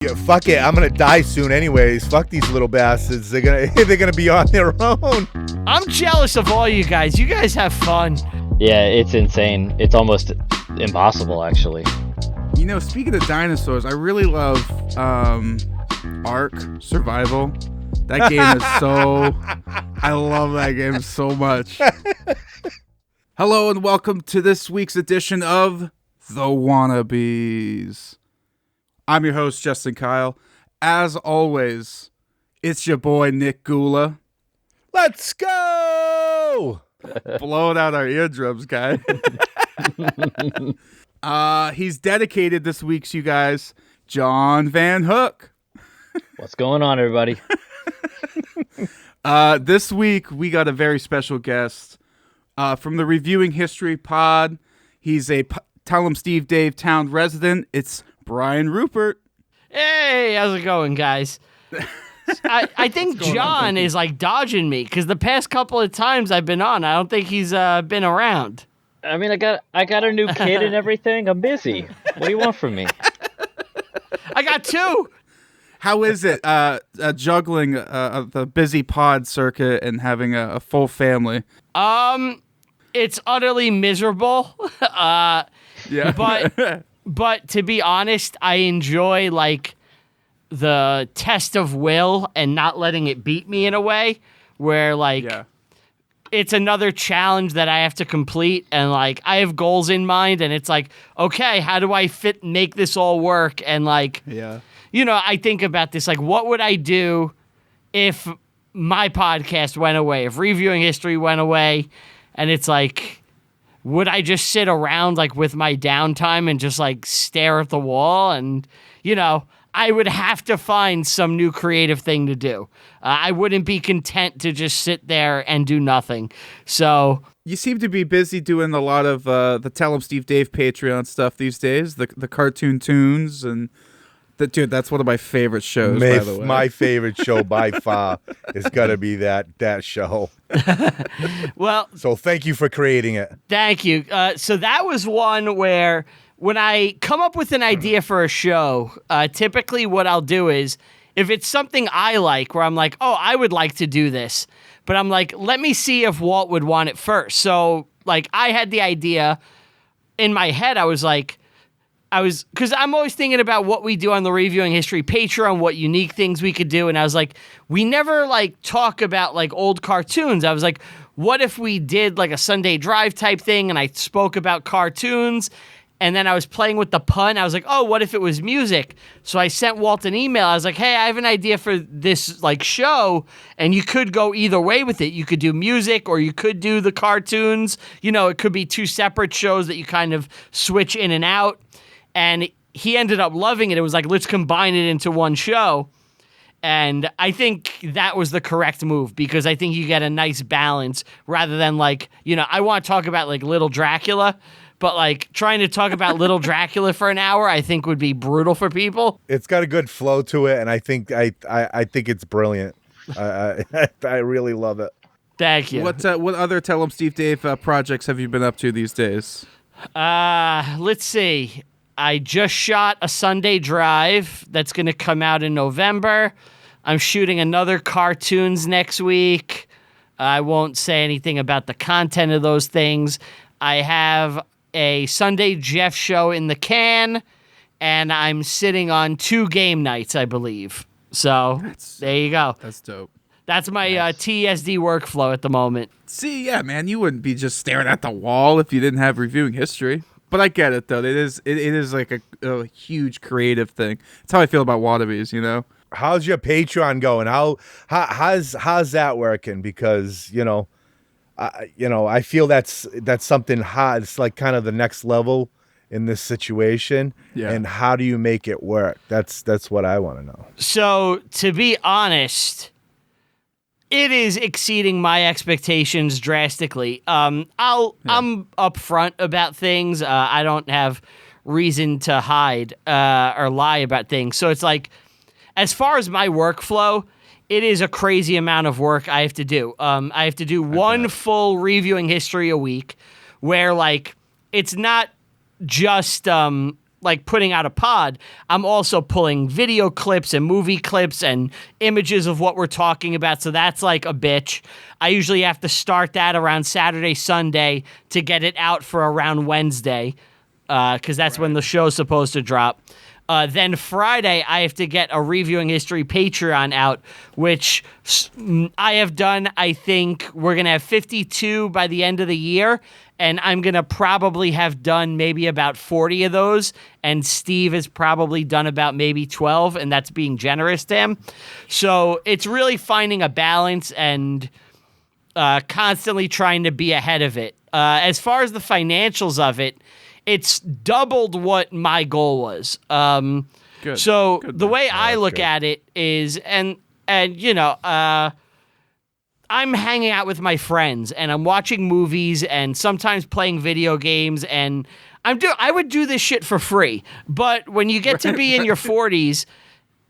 Yeah, fuck it. I'm gonna die soon, anyways. Fuck these little bastards. They're gonna be on their own. I'm jealous of all you guys. You guys have fun. Yeah, it's insane. It's almost impossible, actually. You know, speaking of dinosaurs, I really love Ark Survival. That game is so... I love that game so much. Hello and welcome to this week's edition of The Wannabeez. I'm your host, Justin Kyle. As always, it's your boy, Nick Gula. Let's go! Blowing out our eardrums, guy. He's dedicated this week's, you guys, John Van Hook. What's going on, everybody? This week, we got a very special guest from the Reviewing History pod. He's a Tell 'em Steve Dave Town resident. It's Brian Ruppert. Hey, how's it going, guys? I think John is like dodging me because the past couple of times I've been on, I don't think he's been around. I mean, I got a new kid and everything. I'm busy. What do you want from me? I got two. How is it juggling the busy pod circuit and having a full family? It's utterly miserable. Yeah. But to be honest, I enjoy like the test of will and not letting it beat me in a way where like it's another challenge that I have to complete, and like I have goals in mind, and it's like, okay, how do I make this all work? And like, you know, I think about this, like, what would I do if my podcast went away, if Reviewing History went away? And it's like, would I just sit around like with my downtime and just like stare at the wall? And, you know, I would have to find some new creative thing to do. I wouldn't be content to just sit there and do nothing. So you seem to be busy doing a lot of the Tell 'em Steve Dave Patreon stuff these days, the cartoon tunes, and dude, that's one of my favorite shows, by the way. My favorite show by far is gotta be that show. Well, so thank you for creating it. Thank you. So that was one where when I come up with an idea for a show, typically what I'll do is, if it's something I like, where I'm like, oh, I would like to do this, but I'm like, let me see if Walt would want it first. So like I had the idea in my head. Because I'm always thinking about what we do on the Reviewing History Patreon, what unique things we could do. And I was like, we never like talk about like old cartoons. I was like, what if we did like a Sunday Drive type thing? And I spoke about cartoons, and then I was playing with the pun. I was like, oh, what if it was music? So I sent Walt an email. I was like, hey, I have an idea for this like show, and you could go either way with it. You could do music or you could do the cartoons. You know, it could be two separate shows that you kind of switch in and out. And he ended up loving it. It was like, let's combine it into one show. And I think that was the correct move, because I think you get a nice balance rather than like, you know, I want to talk about like Little Dracula, but like trying to talk about Little Dracula for an hour, I think would be brutal for people. It's got a good flow to it, and I think it's brilliant. I really love it. Thank you. What other Tell 'em Steve Dave projects have you been up to these days? Let's see. I just shot a Sunday Drive that's going to come out in November. I'm shooting another cartoons next week. I won't say anything about the content of those things. I have a Sunday Jeff show in the can, and I'm sitting on 2 game nights, I believe. So there you go. That's dope. That's my TSD workflow at the moment. See, yeah, man, you wouldn't be just staring at the wall if you didn't have Reviewing History. But I get it, though. It is like a huge creative thing. That's how I feel about Wannabeez, you know? How's your Patreon going? How's that working? Because, you know, I feel that's something hot. It's like kind of the next level in this situation. Yeah. And how do you make it work? That's what I want to know. So, to be honest, it is exceeding my expectations drastically. I'm upfront about things. I don't have reason to hide or lie about things. So it's like, as far as my workflow, it is a crazy amount of work I have to do. I have to do one full Reviewing History a week, where like it's not just like putting out a pod, I'm also pulling video clips and movie clips and images of what we're talking about. So that's like a bitch. I usually have to start that around Saturday, Sunday to get it out for around Wednesday, because that's when the show's supposed to drop. Then Friday, I have to get a Reviewing History Patreon out, which I have done. I think we're going to have 52 by the end of the year, and I'm going to probably have done maybe about 40 of those, and Steve has probably done about maybe 12, and that's being generous to him. So it's really finding a balance and constantly trying to be ahead of it. As far as the financials of it, it's doubled what my goal was. Good. So Good, the way man. I That's look good. at it is, and you know, I'm hanging out with my friends and I'm watching movies and sometimes playing video games, and I would do this shit for free. But when you get to be in your 40s,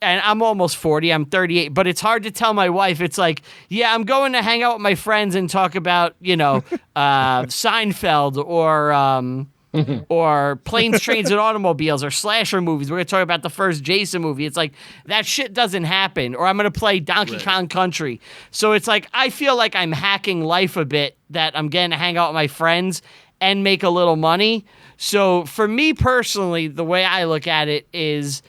and I'm almost 40, I'm 38, but it's hard to tell my wife. It's like, yeah, I'm going to hang out with my friends and talk about, you know, Seinfeld or Planes, Trains, and Automobiles or slasher movies. We're going to talk about the first Jason movie. It's like, that shit doesn't happen. Or I'm going to play Donkey Kong Country. So it's like, I feel like I'm hacking life a bit, that I'm getting to hang out with my friends and make a little money. So for me personally, the way I look at it is,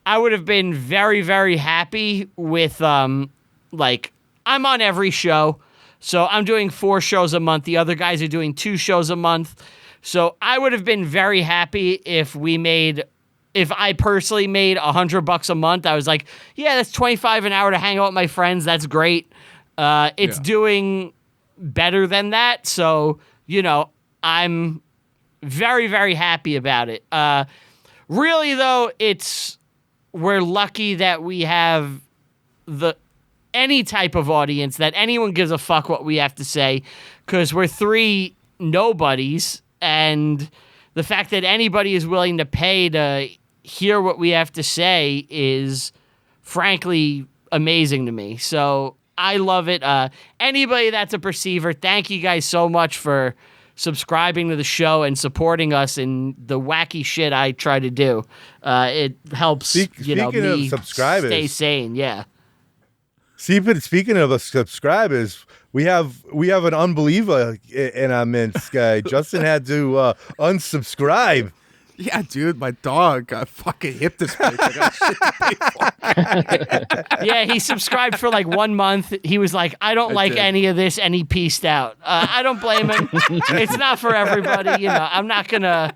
I would have been very, very happy with, like, I'm on every show. So I'm doing 4 shows a month. The other guys are doing 2 shows a month. So I would have been very happy if I personally made $100 a month. I was like, yeah, that's $25 an hour to hang out with my friends. That's great. It's doing better than that. So, you know, I'm very, very happy about it. Really, though, we're lucky that we have any type of audience, that anyone gives a fuck what we have to say, because we're 3 nobodies. And the fact that anybody is willing to pay to hear what we have to say is, frankly, amazing to me. So I love it. Anybody that's a perceiver, thank you guys so much for subscribing to the show and supporting us in the wacky shit I try to do. It helps, Speaking me of subscribers, stay sane. Yeah. Speaking of the subscribers, we have an unbeliever in our midst, guy. Justin had to unsubscribe. Yeah, dude, my dog got fucking hip this week. I got shit to pay for. Yeah, he subscribed for like 1 month. He was like, I don't like did. any of this, and he peaced out. I don't blame him. It's not for everybody. You know, I'm not gonna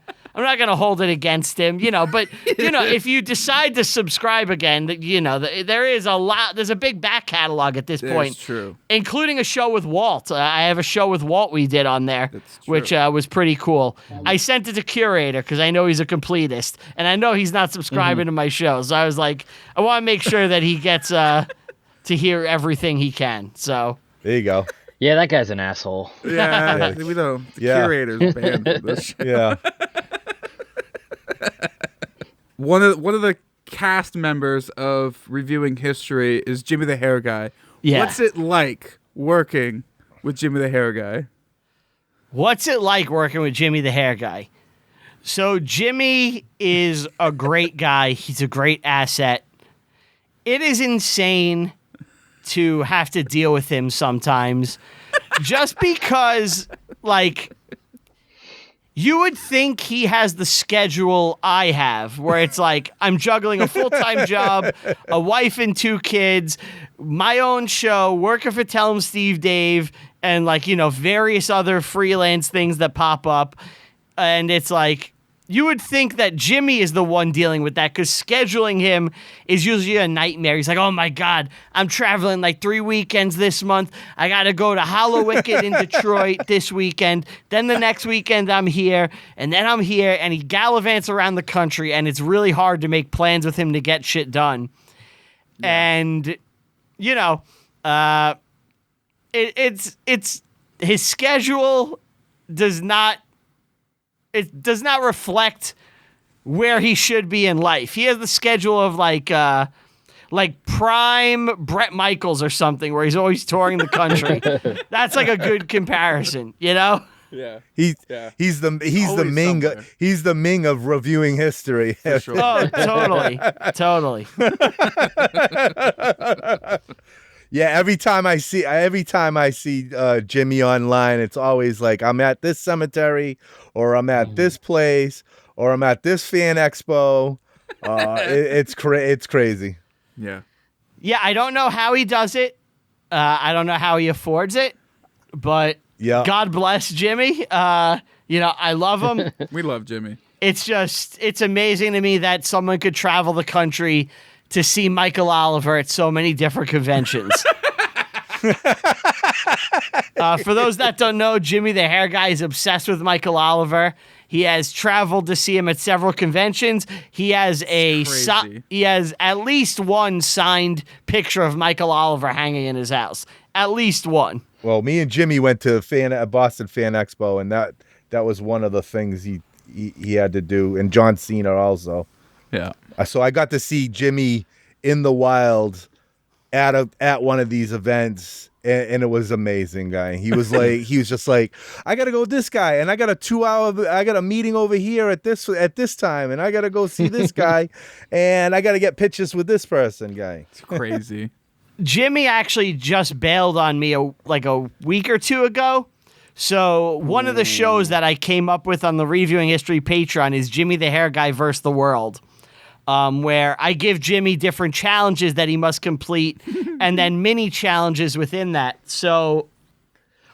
hold it against him, you know, but, you know, if you decide to subscribe again, you know, there's a big back catalog at this point. That's true. Including a show with Walt. I have a show with Walt we did on there, which was pretty cool. I sent it to Curator because I know he's a completist, and I know he's not subscribing to my show. So I was like, I want to make sure that he gets to hear everything he can. So There you go. Yeah, that guy's an asshole. Yeah, we know the Yeah. curator's banned from this shit. Yeah. One of the cast members of Reviewing History is Jimmy the Hair Guy. Yeah. What's it like working with Jimmy the Hair Guy? What's it like working with Jimmy the Hair Guy? So Jimmy is a great guy. He's a great asset. It is insane to have to deal with him sometimes, just because, like, you would think he has the schedule I have, where it's like, I'm juggling a full-time job, a wife and 2 kids, my own show, working for Tell 'em Steve Dave, and, like, you know, various other freelance things that pop up. And it's like, you would think that Jimmy is the one dealing with that, because scheduling him is usually a nightmare. He's like, oh my God, I'm traveling like 3 weekends this month. I got to go to Hollowicked in Detroit this weekend. Then the next weekend I'm here, and then I'm here, and he gallivants around the country, and it's really hard to make plans with him to get shit done. Yeah. And, you know, it's his schedule does not reflect where he should be in life. He has the schedule of like prime Bret Michaels or something, where he's always touring the country. That's like a good comparison, you know? Yeah. He's Yeah. he's the always Ming somewhere. he's the Ming of reviewing history. For sure. Oh, totally. Yeah, every time I see Jimmy online, it's always like I'm at this cemetery, or I'm at this place, or I'm at this fan expo. It's crazy. Yeah. Yeah, I don't know how he does it. I don't know how he affords it, but Yeah. God bless Jimmy. I love him. We love Jimmy. It's amazing to me that someone could travel the country to see Michael Oliver at so many different conventions. For those that don't know, Jimmy the Hair Guy is obsessed with Michael Oliver. He has traveled to see him at several conventions. He has he has at least one signed picture of Michael Oliver hanging in his house. At least one. Well, me and Jimmy went to Boston Fan Expo, and that was one of the things he had to do, and John Cena also. Yeah. So I got to see Jimmy in the wild at one of these events, and it was amazing, guy. He was just like, I gotta go with this guy, and I got a meeting over here at this time, and I gotta go see this guy, and I gotta get pictures with this person, guy. It's crazy. Jimmy actually just bailed on me a week or two ago. So one of the shows that I came up with on the Reviewing History Patreon is Jimmy the Hair Guy versus the World, where I give Jimmy different challenges that he must complete and then mini challenges within that. So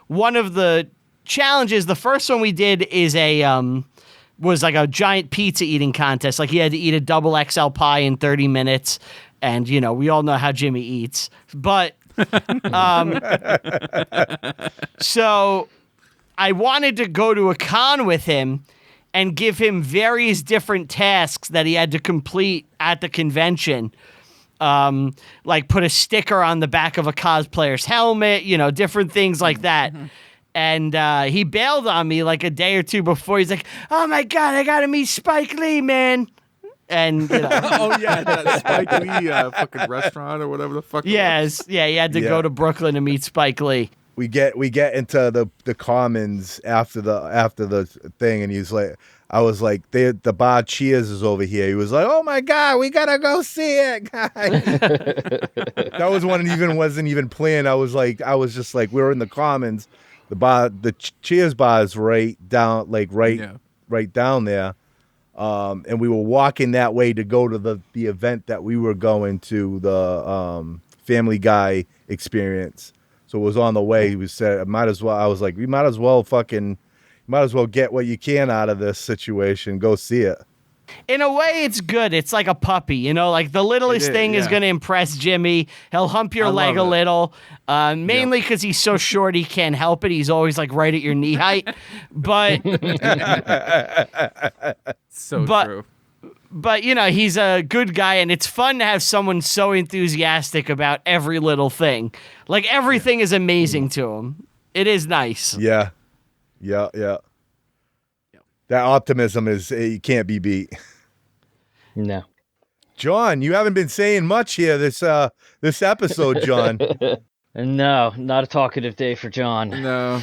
one of the challenges, the first one we did is was like a giant pizza eating contest. Like he had to eat a double XL pie in 30 minutes. And, we all know how Jimmy eats. But so I wanted to go to a con with him and give him various different tasks that he had to complete at the convention. Like put a sticker on the back of a cosplayer's helmet, different things like that. And he bailed on me like a day or two before. He's like, oh my God, I got to meet Spike Lee, man. And, Oh, yeah, that Spike Lee fucking restaurant or whatever the fuck. Yes, yeah, he had to go to Brooklyn to meet Spike Lee. We get into the commons after the thing, and he's like, I was like, the bar Cheers is over here. He was like, oh my God, we gotta go see it, guys. That was one wasn't even planned. I was just like, we were in the commons, the Cheers bar is right down, right down there. And we were walking that way to go to the event that we were going to, the Family Guy experience. So it was on the way. We said, I was like, we might as well get what you can out of this situation. Go see it. In a way, it's good. It's like a puppy, like the littlest thing is going to impress Jimmy. He'll hump your leg a little, mainly because he's so short he can't help it. He's always like right at your knee height. But true. But, he's a good guy, and it's fun to have someone so enthusiastic about every little thing. Like, everything is amazing to him. It is nice. Yeah. That optimism you can't be beat. No. John, you haven't been saying much here this episode, John. No, not a talkative day for John. No.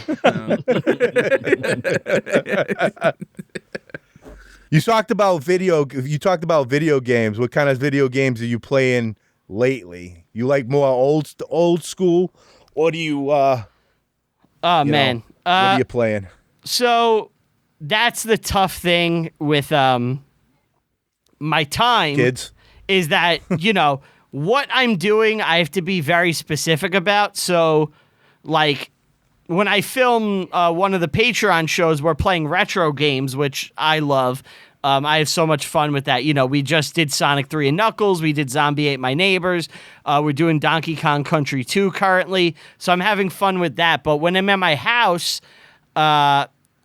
You talked about video games. What kind of video games are you playing lately? You like more old school, or do you? Oh man, what are you playing? So that's the tough thing with my time. Kids is that what I'm doing, I have to be very specific about. So, like, when I film one of the Patreon shows, we're playing retro games, which I love. I have so much fun with that. We just did Sonic 3 and Knuckles. We did Zombie Ate My Neighbors. We're doing Donkey Kong Country 2 currently. So I'm having fun with that. But when I'm at my house,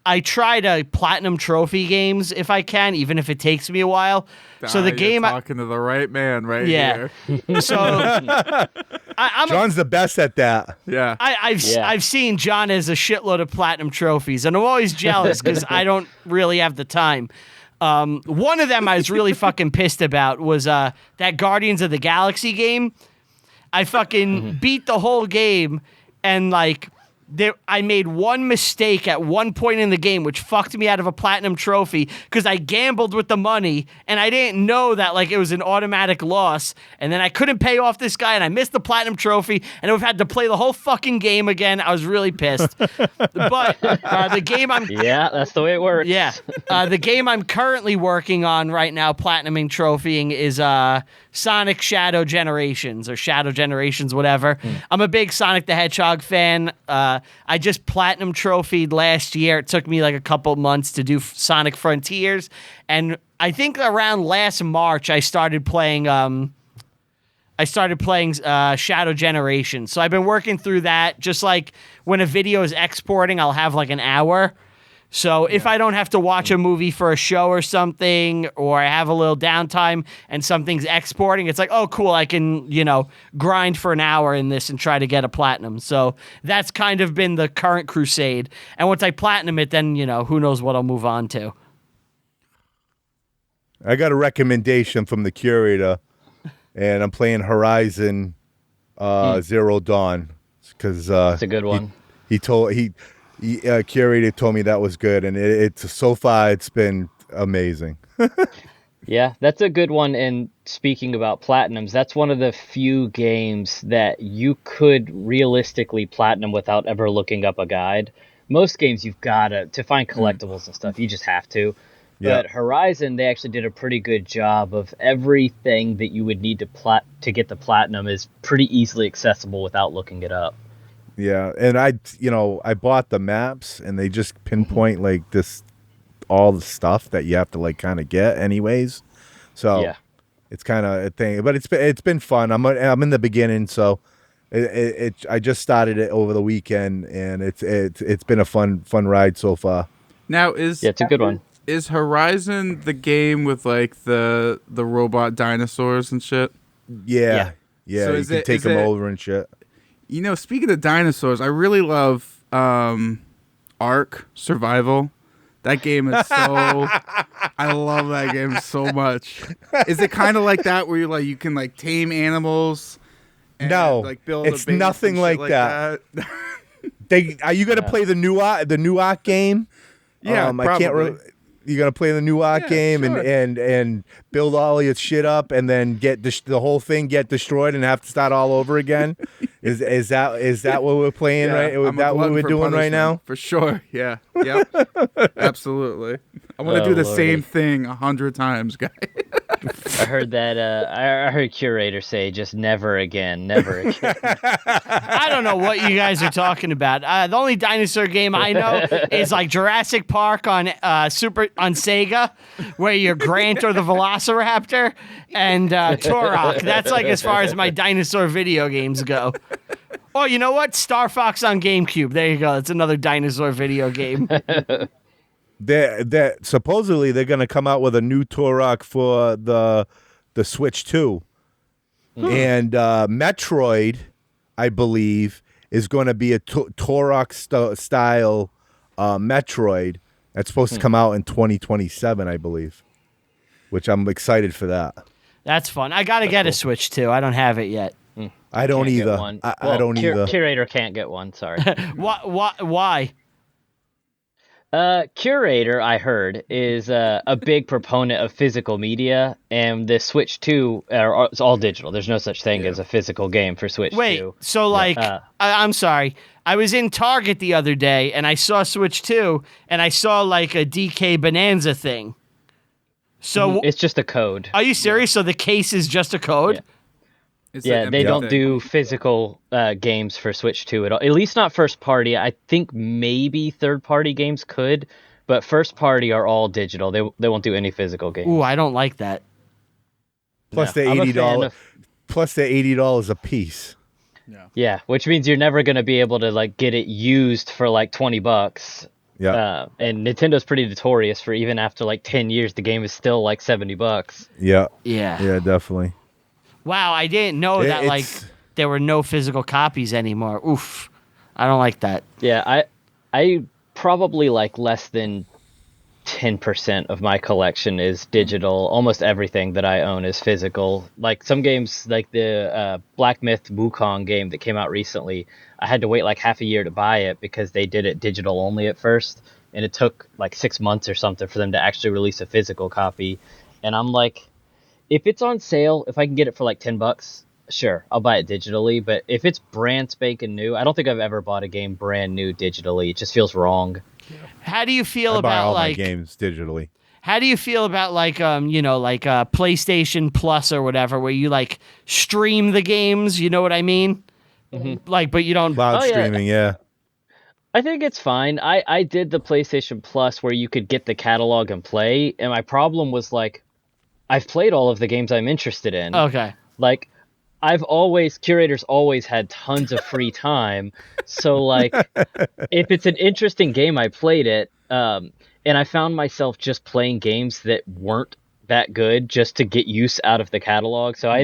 I try to platinum trophy games if I can, even if it takes me a while. So the game, you're talking to the right man here. So John's the best at that. Yeah. I've seen John as a shitload of platinum trophies, and I'm always jealous because I don't really have the time. One of them I was really fucking pissed about was that Guardians of the Galaxy game. I fucking beat the whole game, and like I made one mistake at one point in the game, which fucked me out of a platinum trophy because I gambled with the money and I didn't know that like it was an automatic loss. And then I couldn't pay off this guy and I missed the platinum trophy and I've had to play the whole fucking game again. I was really pissed. But the game Yeah, that's the way it works. Yeah. The game I'm currently working on right now, platinuming trophying, is Sonic Shadow Generations or Shadow Generations, whatever. I'm a big Sonic the Hedgehog fan. I just platinum trophied last year. It took me like a couple months to do Sonic Frontiers. And I think around last March, I started playing Shadow Generations. So I've been working through that. Just like when a video is exporting, I'll have like an hour. So if I don't have to watch a movie for a show or something, or I have a little downtime and something's exporting, it's like, oh, cool, I can, grind for an hour in this and try to get a platinum. So that's kind of been the current crusade. And once I platinum it, then, who knows what I'll move on to. I got a recommendation from the curator, and I'm playing Horizon Zero Dawn because That's a good one. Curator told me that was good, and it's so far it's been amazing. Yeah, that's a good one. And speaking about platinums, that's one of the few games that you could realistically platinum without ever looking up a guide. Most games you've got to find collectibles and stuff. You just have to. Yeah. But Horizon, they actually did a pretty good job of everything that you would need to get the platinum is pretty easily accessible without looking it up. Yeah, and I bought the maps, and they just pinpoint like all the stuff that you have to like kind of get anyways. So yeah, it's kind of a thing, but it's been fun. I'm in the beginning, so I just started it over the weekend, and it's been a fun ride so far. Now it's a good one. Is Horizon the game with like the robot dinosaurs and shit? Yeah. So you can take them over and shit. Speaking of dinosaurs, I really love Ark Survival. That game is so... I love that game so much. Is it kind of like that where you can like tame animals? And, no, like, build it's a base nothing and like shit that. Are you going to play the new Ark game? Yeah, probably. You're gonna play the new Ark game sure. and build all your shit up, and then get the whole thing get destroyed and have to start all over again. Is that what we're playing right? Is that what we're doing right now? For sure. Yeah. Yep. Absolutely. I want to do the same thing 100 times, guys. I heard that. I heard Curator say, "Just never again, never again." I don't know what you guys are talking about. The only dinosaur game I know is like Jurassic Park on Sega, where you're Grant or the Velociraptor, and Turok. That's like as far as my dinosaur video games go. Oh, you know what? Star Fox on GameCube. There you go. That's another dinosaur video game. Supposedly they're gonna come out with a new Turok for the Switch 2, and Metroid, I believe, is going to be a Turok style Metroid that's supposed to come out in 2027, I believe, which I'm excited for that. That's fun. I gotta get a Switch 2. I don't have it yet. I don't either. I don't either. Curator can't get one. Sorry. Why? Curator, I heard, is a big proponent of physical media, and the Switch 2 it's all digital. There's no such thing as a physical game for Switch 2. Wait, so like, I'm sorry. I was in Target the other day, and I saw Switch 2, and I saw like a DK Bonanza thing. So it's just a code. Are you serious? So the case is just a code? Yeah, they don't do physical games for Switch 2 at all. At least not first party. I think maybe third party games could, but first party are all digital. They won't do any physical games. Ooh, I don't like that. Plus the $80. Plus the $80 a piece. Yeah, which means you're never going to be able to like get it used for like $20. Yeah. And Nintendo's pretty notorious for even after like 10 years, the game is still like $70. Yeah. Yeah. Yeah, definitely. Wow, I didn't know that like there were no physical copies anymore. Oof. I don't like that. Yeah, I probably like less than 10% of my collection is digital. Almost everything that I own is physical. Like some games, like the Black Myth Wukong game that came out recently, I had to wait like half a year to buy it because they did it digital only at first, and it took like 6 months or something for them to actually release a physical copy. And I'm like, if it's on sale, if I can get it for like $10, sure, I'll buy it digitally. But if it's brand spanking new, I don't think I've ever bought a game brand new digitally. It just feels wrong. How do you feel I buy about all like my games digitally. How do you feel about like PlayStation Plus or whatever, where you like stream the games? You know what I mean? Mm-hmm. Like, but you don't. Cloud Oh, yeah. streaming, yeah. I think it's fine. I did the PlayStation Plus where you could get the catalog and play, and my problem was like, I've played all of the games I'm interested in. Okay. Like, curators always had tons of free time. So like, if it's an interesting game, I played it. And I found myself just playing games that weren't that good just to get use out of the catalog. So I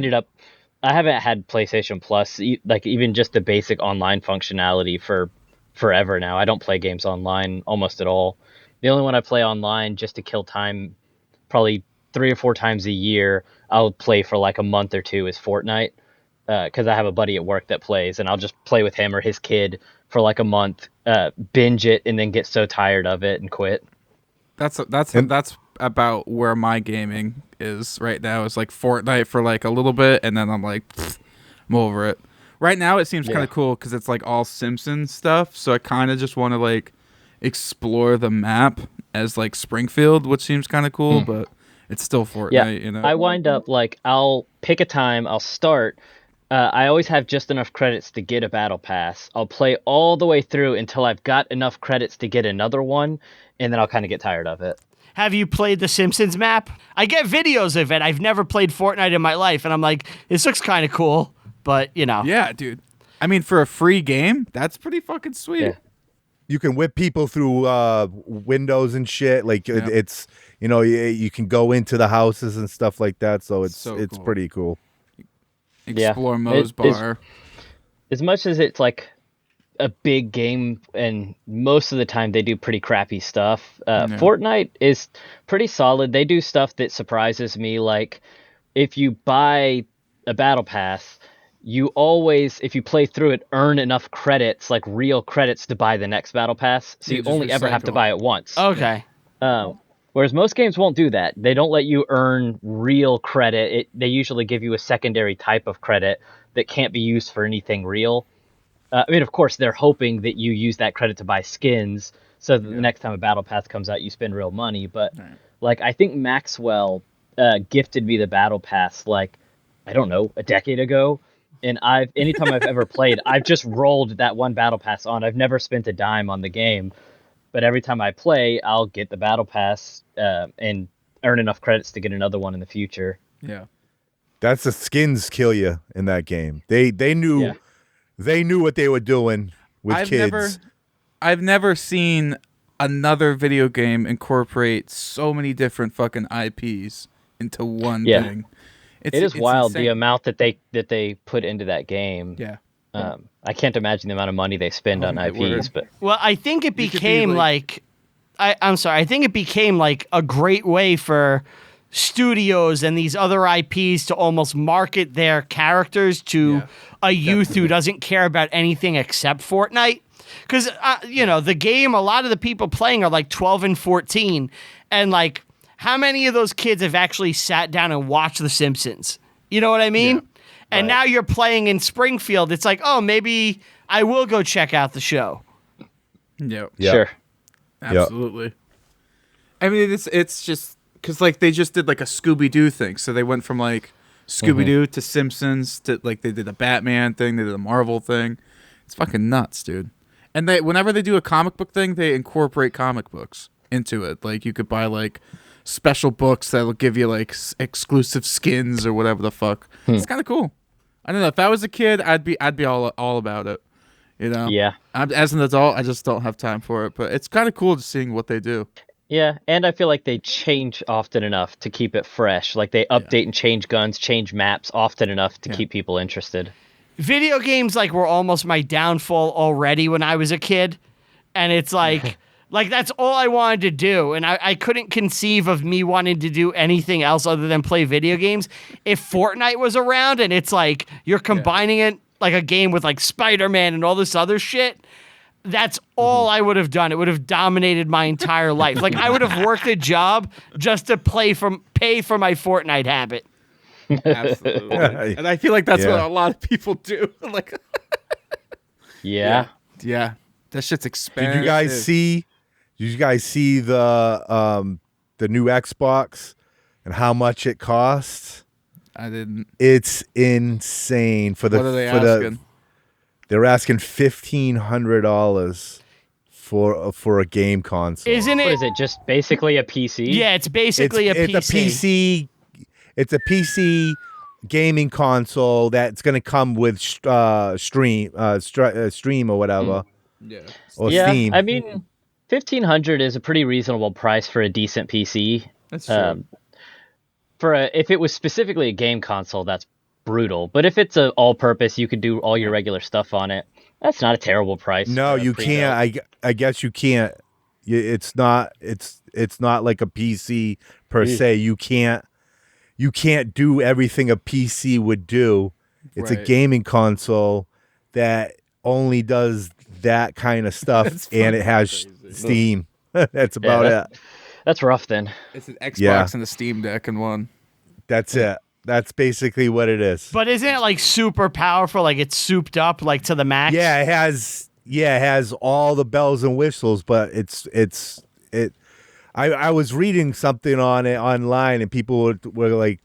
haven't had PlayStation Plus, like even just the basic online functionality for forever now. I don't play games online almost at all. The only one I play online just to kill time, probably 3 or 4 times a year, I'll play for like a month or two is Fortnite. Because I have a buddy at work that plays, and I'll just play with him or his kid for like a month, binge it, and then get so tired of it and quit. That's about where my gaming is right now. It's like Fortnite for like a little bit, and then I'm like, I'm over it. Right now, it seems kind of cool because it's like all Simpsons stuff. So I kind of just want to like explore the map as like Springfield, which seems kind of cool, but it's still Fortnite. You know, I wind up like I'll pick a time, I'll start. I always have just enough credits to get a battle pass. I'll play all the way through until I've got enough credits to get another one, and then I'll kind of get tired of it. Have you played the Simpsons map? I get videos of it. I've never played Fortnite in my life, and I'm like, this looks kind of cool, but you know. Yeah, dude. I mean, for a free game, that's pretty fucking sweet. Yeah. You can whip people through windows and shit. Like it's, you know, you can go into the houses and stuff like that. So it's So cool. pretty cool. Explore Moe's Bar. As much as it's like a big game, and most of the time they do pretty crappy stuff. Fortnite is pretty solid. They do stuff that surprises me. Like if you buy a battle pass, you always, if you play through it, earn enough credits, like real credits, to buy the next battle pass. So you only ever have to buy it once. Okay. Whereas most games won't do that. They don't let you earn real credit. They usually give you a secondary type of credit that can't be used for anything real. I mean, of course, they're hoping that you use that credit to buy skins, so that the next time a battle pass comes out, you spend real money. But like, I think Maxwell gifted me the battle pass like, I don't know, a decade ago. And anytime I've ever played, I've just rolled that one battle pass on. I've never spent a dime on the game. But every time I play, I'll get the battle pass and earn enough credits to get another one in the future. Yeah, that's the skins kill you in that game. They knew what they were doing with kids. I've never seen another video game incorporate so many different fucking IPs into one thing. It is wild, insane. the amount that they put into that game. Yeah. I can't imagine the amount of money they spend on IPs, word. but Well, I think it became I think it became like a great way for studios and these other IPs to almost market their characters to a youth who doesn't care about anything except Fortnite. Because, the game, a lot of the people playing are like 12 and 14. And like, how many of those kids have actually sat down and watched The Simpsons? You know what I mean? Yeah. And now you're playing in Springfield. It's like, oh, maybe I will go check out the show. Yep. sure. Absolutely. I mean, it's just because like they just did like a Scooby-Doo thing. So they went from like Scooby-Doo to Simpsons to like they did a Batman thing, they did a Marvel thing. It's fucking nuts, dude. And whenever they do a comic book thing, they incorporate comic books into it. Like you could buy like special books that'll give you like exclusive skins or whatever the fuck. It's kind of cool. I don't know. If I was a kid, I'd be all about it. You know? Yeah. As an adult, I just don't have time for it. But it's kind of cool just seeing what they do. Yeah, and I feel like they change often enough to keep it fresh. Like they update and change guns, change maps often enough to keep people interested. Video games like were almost my downfall already when I was a kid. And it's like Like, that's all I wanted to do, and I couldn't conceive of me wanting to do anything else other than play video games. If Fortnite was around and it's like you're combining it like a game with like Spider-Man and all this other shit, that's all I would have done. It would have dominated my entire life. Like, I would have worked a job just to pay for my Fortnite habit. Absolutely. And I feel like that's what a lot of people do. Like, Yeah. yeah, that shit's expensive. Did you guys see? Did you guys see the new Xbox and how much it costs? I didn't. It's insane for the. What are they for asking? They're asking $1,500 for a game console. Isn't it? What is it? Just basically a PC? Yeah, it's basically a PC. It's a PC. It's a PC gaming console that's going to come with stream or whatever. Yeah. Or Yeah, Steam. I mean, $1,500 is a pretty reasonable price for a decent PC. That's true. If it was specifically a game console, that's brutal. But if it's a all-purpose, you could do all your regular stuff on it. That's not a terrible price. No, for a you pre-built. can't. I guess you can't. It's not. It's not like a PC per se. You can't do everything a PC would do. It's a Right. gaming console that only does that kind of stuff, That's and it fucking has crazy. Steam. That's about that- it. That's rough then. It's an Xbox Yeah. and a Steam Deck in one. That's it. That's basically what it is. But isn't it like super powerful? Like, it's souped up like to the max? Yeah, it has all the bells and whistles, but I was reading something on it online, and people were like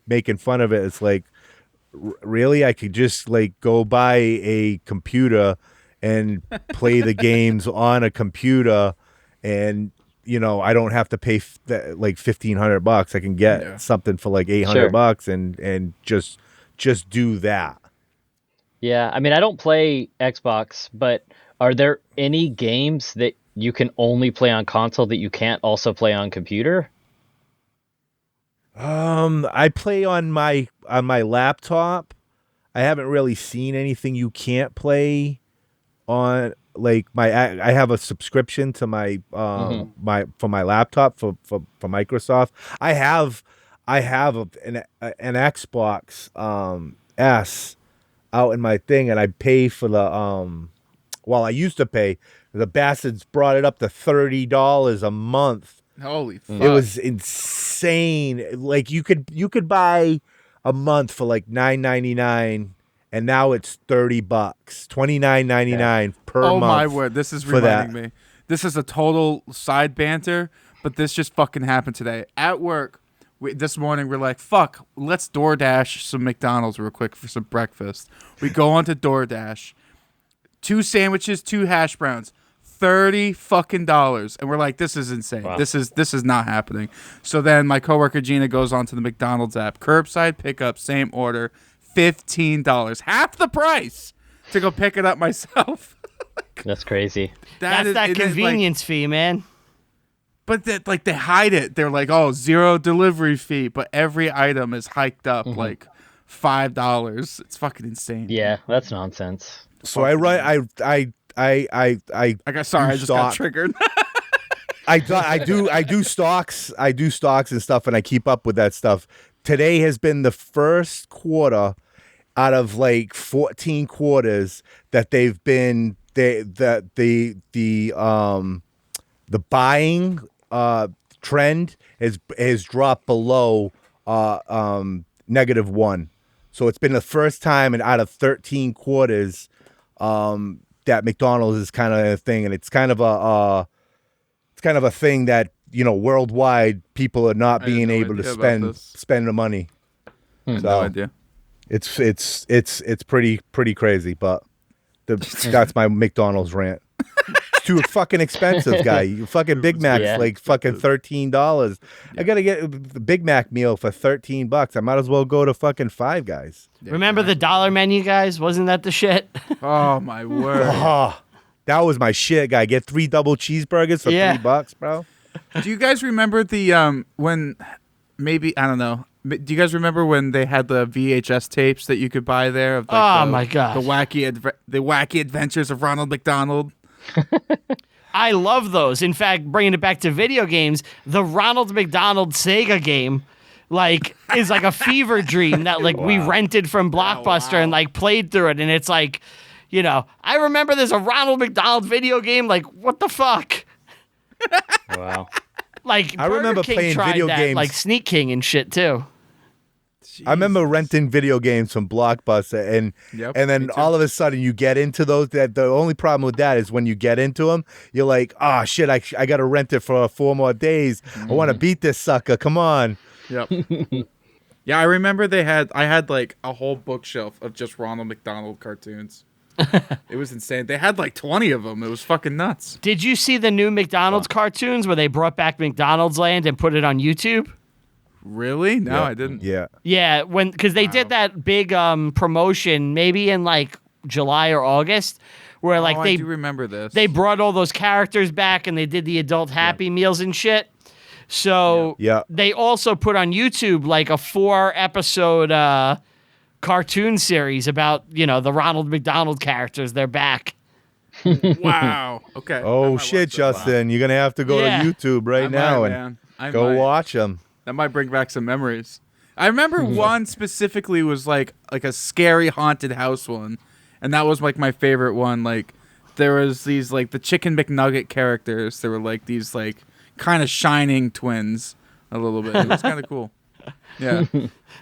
making fun of it. It's like, really, I could just like go buy a computer and play the games on a computer, and I don't have to pay like $1,500. I can get something for like $800 and just do that. Yeah, I mean, I don't play Xbox, but are there any games that you can only play on console that you can't also play on computer? I play on my laptop. I haven't really seen anything you can't play on like I have a subscription to my for my laptop for Microsoft. I have an Xbox S out in my thing, and I pay for the I used to pay. The bastards brought it up to $30 a month. Holy fuck. It was insane. Like you could buy a month for like $9.99, and now it's $30, $29.99 per month. Oh my word! This is for that. reminding me. This is a total side banter, but this just fucking happened today at work. This morning we're like, "Fuck, let's DoorDash some McDonald's real quick for some breakfast." We go onto DoorDash, 2 sandwiches, 2 hash browns, $30 fucking dollars, and we're like, "This is insane. Wow. This is not happening." So then my coworker Gina goes onto the McDonald's app, curbside pickup, same order, $15, half the price to go pick it up myself. That's crazy. That's that convenience fee, man. But that, like, they hide it. They're like, "Oh, 0 delivery fee," but every item is hiked up like $5. It's fucking insane. Yeah, that's nonsense. So I I just got stock. triggered. I do stocks and stuff, and I keep up with that stuff. Today has been the first quarter out of like 14 quarters that they've been the buying trend has dropped below -1. So it's been the first time out of 13 quarters that McDonald's is kind of a thing, and it's kind of a thing that worldwide people are not I had being no able to idea about this. spend the money. I had So, no idea. It's pretty crazy, but that's my McDonald's rant. It's too fucking expensive, guy. You fucking Big Mac's Yeah. like fucking $13. I gotta get the Big Mac meal for $13. I might as well go to fucking Five Guys. Remember the dollar menu, guys? Wasn't that the shit? Oh my word! Oh, that was my shit, guy. Get 3 double cheeseburgers for Yeah. $3, bro. Do you guys remember the when maybe I don't know? Do you guys remember when they had the VHS tapes that you could buy there? Of, like, Oh, my gosh. The wacky adventures of Ronald McDonald. I love those. In fact, bringing it back to video games, the Ronald McDonald Sega game, like, is like a fever dream that like we rented from Blockbuster and like played through it, and it's like, you know, I remember there's a Ronald McDonald video game. Like, what the fuck? Wow. Like, I remember Burger King playing tried video that, games. like Sneak King and shit too. I remember renting video games from Blockbuster, and Yep, and me then too. all of a sudden you get into those. That the only problem with that is when you get into them, you're like, oh shit, I got to rent it for 4 more days. I want to beat this sucker. Come on. Yep. Yeah, I remember I had like a whole bookshelf of just Ronald McDonald cartoons. It was insane. They had like 20 of them. It was fucking nuts. Did you see the new McDonald's cartoons where they brought back McDonald's Land and put it on YouTube? Really? No, Yeah. I didn't. Yeah. Yeah, because they did that big promotion maybe in like July or August, where like I they do remember this. they brought all those characters back and they did the adult Happy Meals and shit. So Yeah. they also put on YouTube like a 4-episode cartoon series about, you know, the Ronald McDonald characters. They're back. Wow. Okay. I Oh might shit, watch that. Justin, you're gonna have to go Yeah. to YouTube I right might, now and man. I go might. watch them. That might bring back some memories. I remember one specifically was like a scary haunted house one, and that was like my favorite one. Like there was these like the Chicken McNugget characters. They were like these like kind of shining twins a little bit. It was kind of cool. Yeah.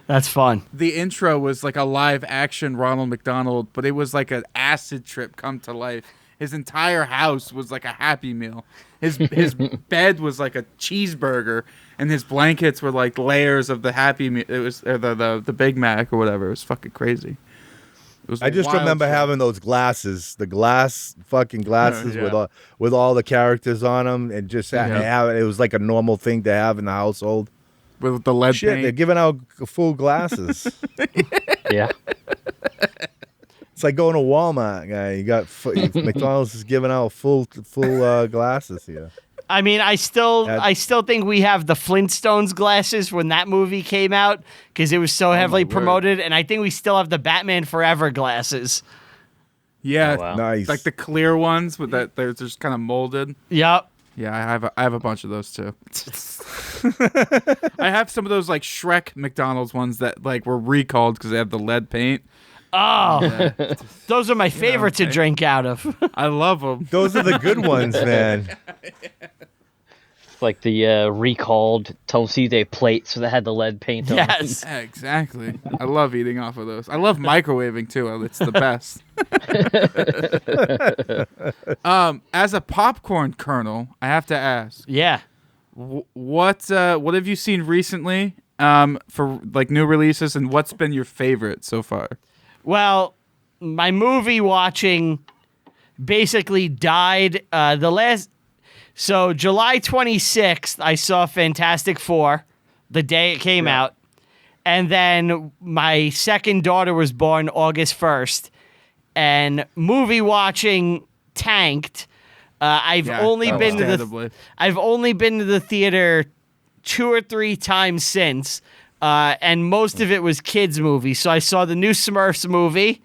That's fun. The intro was like a live action Ronald McDonald, but it was like an acid trip come to life. His entire house was like a Happy Meal. His bed was like a cheeseburger, and his blankets were like layers of the Happy Meal. It was the Big Mac or whatever. It was fucking crazy. It was I just wild remember shit. having those glasses, the fucking glasses Yeah. with all the characters on them, and just have it was like a normal thing to have in the household. with the lead Shit, they're paint. giving out full glasses. Yeah. It's like going to Walmart, guy. You got McDonald's is giving out full glasses here. I mean, I still think we have the Flintstones glasses when that movie came out because it was so heavily word. promoted, and I think we still have the Batman Forever glasses. Yeah, Oh, wow. Nice. like the clear ones with that they're just kind of molded. Yep. Yeah, I have a bunch of those too. I have some of those like Shrek McDonald's ones that like were recalled because they have the lead paint. Oh, those are my favorite to hey. drink out of. I love them. Those are the good ones, man. It's like the recalled Tuesday plates that had the lead paint on them. Yes. Yeah, exactly. I love eating off of those. I love microwaving too. It's the best. As a popcorn kernel, I have to ask, Yeah. what have you seen recently for like new releases, and what's been your favorite so far? Well, my movie watching basically died So July 26th, I saw Fantastic Four the day it came out. And then my second daughter was born August 1st. And movie watching tanked. I've only been to the theater 2 or 3 times since. And most of it was kids' movies. So I saw the new Smurfs movie.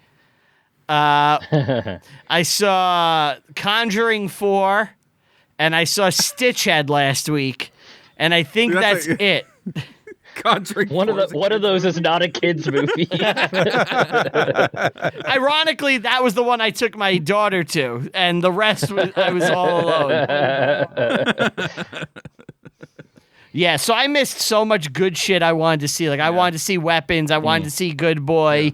I saw Conjuring 4. And I saw Stitchhead last week, and I think that's it. Conjuring. One of those is not a kids movie. Ironically, that was the one I took my daughter to, and the rest I was all alone. Yeah, so I missed so much good shit I wanted to see. Like I wanted to see Weapons, I wanted to see Good Boy.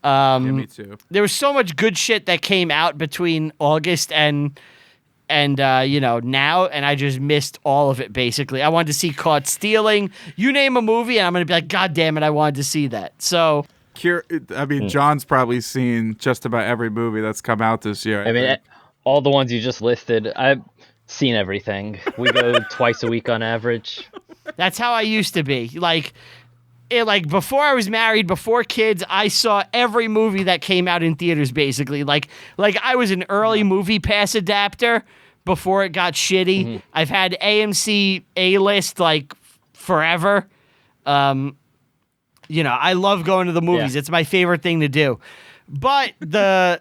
Me too. There was so much good shit that came out between August and now, and I just missed all of it, basically. I wanted to see Caught Stealing. You name a movie, and I'm going to be like, God damn it, I wanted to see that. So, John's probably seen just about every movie that's come out this year. I mean, all the ones you just listed, I've seen everything. We go twice a week on average. that's how I used to be. Like before I was married, before kids, I saw every movie that came out in theaters, basically. Like I was an early Movie Pass adapter before it got shitty. Mm-hmm. I've had AMC A-list like forever. I love going to the movies. Yeah. It's my favorite thing to do. But the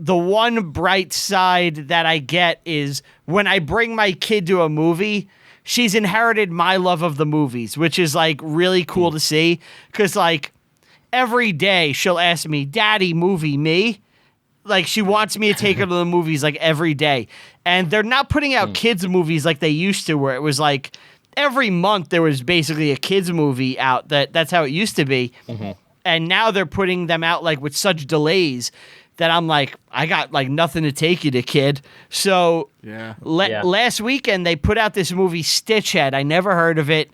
the one bright side that I get is when I bring my kid to a movie, she's inherited my love of the movies, which is like really cool to see. Because like every day she'll ask me, "Daddy, movie me." Like she wants me to take her to the movies like every day. And they're not putting out kids movies like they used to, where it was like every month there was basically a kids movie out. That's how it used to be. And now they're putting them out like with such delays that I'm like, I got like nothing to take you to, kid. So last weekend they put out this movie Stitchhead. I never heard of it.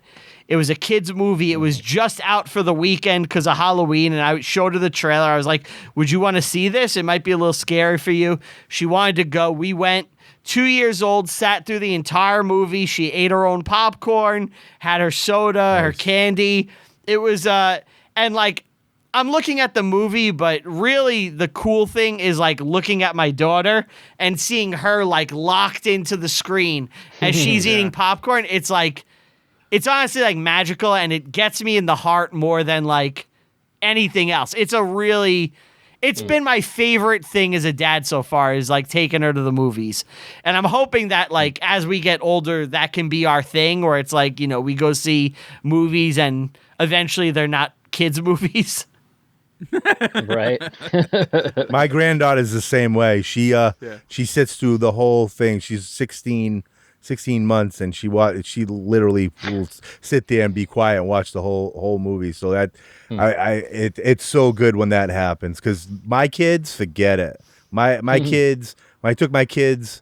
It was a kid's movie. It was just out for the weekend because of Halloween, and I showed her the trailer. I was like, would you want to see this? It might be a little scary for you. She wanted to go. We went. 2 years old, sat through the entire movie. She ate her own popcorn, had her soda, her candy. It was, and like, I'm looking at the movie, but really the cool thing is like looking at my daughter and seeing her like locked into the screen as she's eating popcorn. It's like, it's honestly like magical, and it gets me in the heart more than like anything else. It's been my favorite thing as a dad so far, is like taking her to the movies. And I'm hoping that like as we get older, that can be our thing, where it's like, you know, we go see movies and eventually they're not kids movies. Right. My granddaughter's the same way. She sits through the whole thing. She's 16 months, and she literally will sit there and be quiet and watch the whole movie. So that it's so good when that happens, because my kids, forget it. My kids, when I took my kids,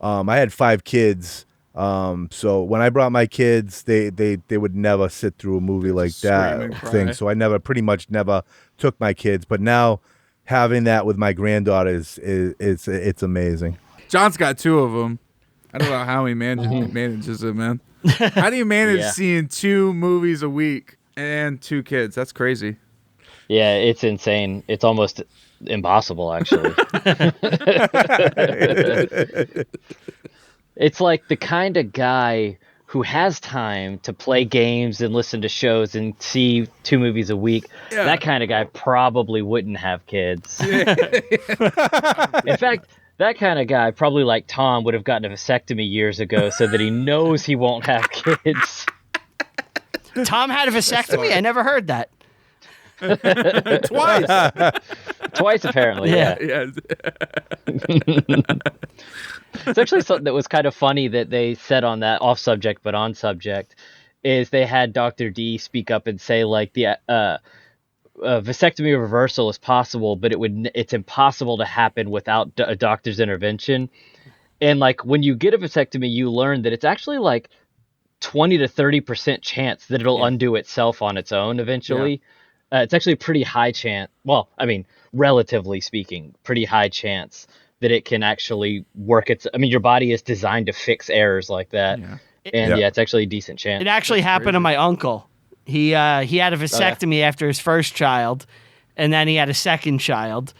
I had 5 kids. So when I brought my kids, they would never sit through a movie like that thing. So I pretty much never took my kids. But now having that with my granddaughters it's amazing. John's got 2 of them. I don't know how he manages it, man. How do you manage seeing 2 movies a week and 2 kids? That's crazy. Yeah, it's insane. It's almost impossible, actually. It's like the kind of guy who has time to play games and listen to shows and see 2 movies a week. Yeah. That kind of guy probably wouldn't have kids. In fact, that kind of guy, probably like Tom, would have gotten a vasectomy years ago so that he knows he won't have kids. Tom had a vasectomy? I never heard that. Twice, apparently. Yeah. It's actually something that was kind of funny that they said on that, off subject but on subject, is they had Dr. D speak up and say like the vasectomy reversal is possible, but it's impossible to happen without a doctor's intervention. And like when you get a vasectomy, you learn that it's actually like 20 to 30% chance that it'll undo itself on its own eventually. It's actually a pretty high chance. Well, I mean, relatively speaking, pretty high chance that it can actually work. Your body is designed to fix errors like that. Yeah. And it's actually a decent chance. It actually happened to my uncle. He had a vasectomy after his first child, and then he had a second child.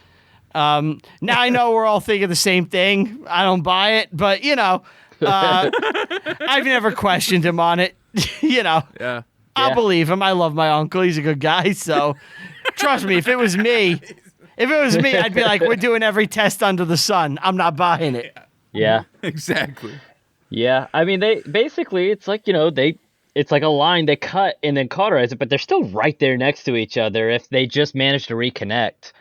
Now I know we're all thinking the same thing. I don't buy it, but you know, I've never questioned him on it. You know, I'll believe him. I love my uncle. He's a good guy. So trust me, if it was me, I'd be like, we're doing every test under the sun. I'm not buying it. Yeah, exactly. Yeah, I mean, they basically, it's like, you know, it's like a line they cut and then cauterize it, but they're still right there next to each other. If they just manage to reconnect,